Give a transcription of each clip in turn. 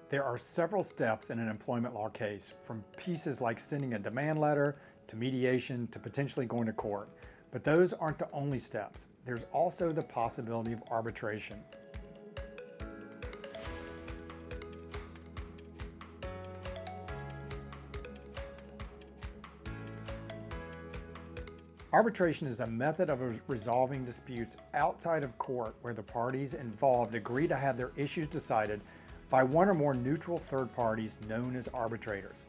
There are several steps in an employment law case, from pieces like sending a demand letter to mediation to potentially going to court. But those aren't the only steps. There's also the possibility of arbitration. Arbitration is a method of resolving disputes outside of court where the parties involved agree to have their issues decided by one or more neutral third parties known as arbitrators.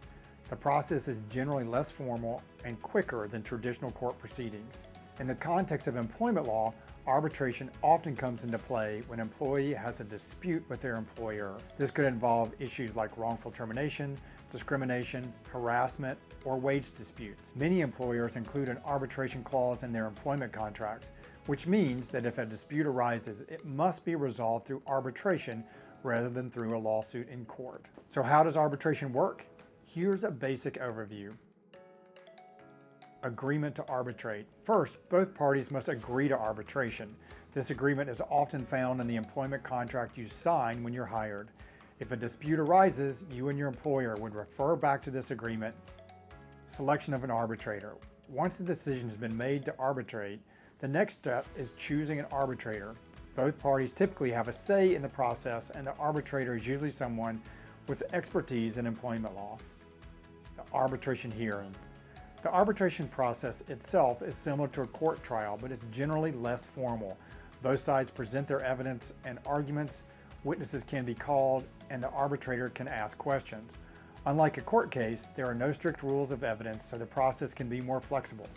The process is generally less formal and quicker than traditional court proceedings. In the context of employment law, arbitration often comes into play when an employee has a dispute with their employer. This could involve issues like wrongful termination, discrimination, harassment, or wage disputes. Many employers include an arbitration clause in their employment contracts, which means that if a dispute arises, it must be resolved through arbitration rather than through a lawsuit in court. So how does arbitration work? Here's a basic overview. Agreement to arbitrate. First, both parties must agree to arbitration. This agreement is often found in the employment contract you sign when you're hired. If a dispute arises, you and your employer would refer back to this agreement. Selection of an arbitrator. Once the decision has been made to arbitrate, the next step is choosing an arbitrator. Both parties typically have a say in the process, and the arbitrator is usually someone with expertise in employment law. The arbitration hearing. The arbitration process itself is similar to a court trial, but it's generally less formal. Both sides present their evidence and arguments, witnesses can be called, and the arbitrator can ask questions. Unlike a court case, there are no strict rules of evidence, so the process can be more flexible.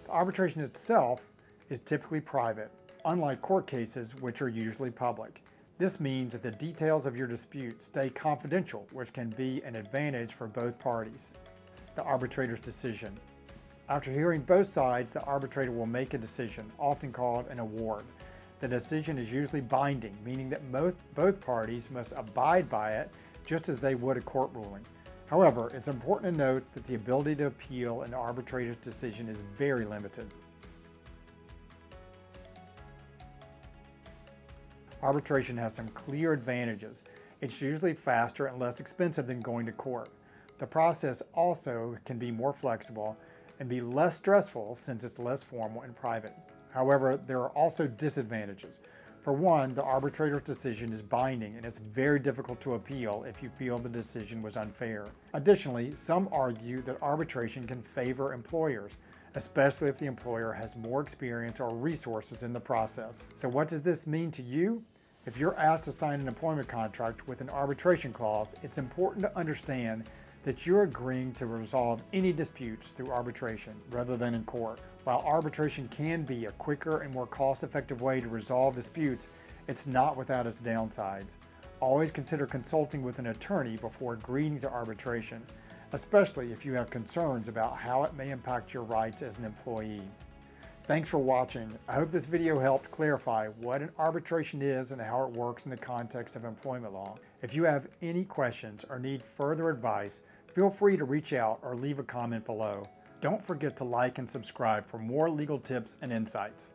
The arbitration itself is typically private, unlike court cases, which are usually public. This means that the details of your dispute stay confidential, which can be an advantage for both parties. The arbitrator's decision. After hearing both sides, the arbitrator will make a decision, often called an award. The decision is usually binding, meaning that both parties must abide by it just as they would a court ruling. However, it's important to note that the ability to appeal an arbitrator's decision is very limited. Arbitration has some clear advantages. It's usually faster and less expensive than going to court. The process also can be more flexible and be less stressful since it's less formal and private. However, there are also disadvantages. For one, the arbitrator's decision is binding and it's very difficult to appeal if you feel the decision was unfair. Additionally, some argue that arbitration can favor employers, especially if the employer has more experience or resources in the process. So what does this mean to you? If you're asked to sign an employment contract with an arbitration clause, it's important to understand that you're agreeing to resolve any disputes through arbitration rather than in court. While arbitration can be a quicker and more cost-effective way to resolve disputes, it's not without its downsides. Always consider consulting with an attorney before agreeing to arbitration, especially if you have concerns about how it may impact your rights as an employee. Thanks for watching. I hope this video helped clarify what an arbitration is and how it works in the context of employment law. If you have any questions or need further advice, feel free to reach out or leave a comment below. Don't forget to like and subscribe for more legal tips and insights.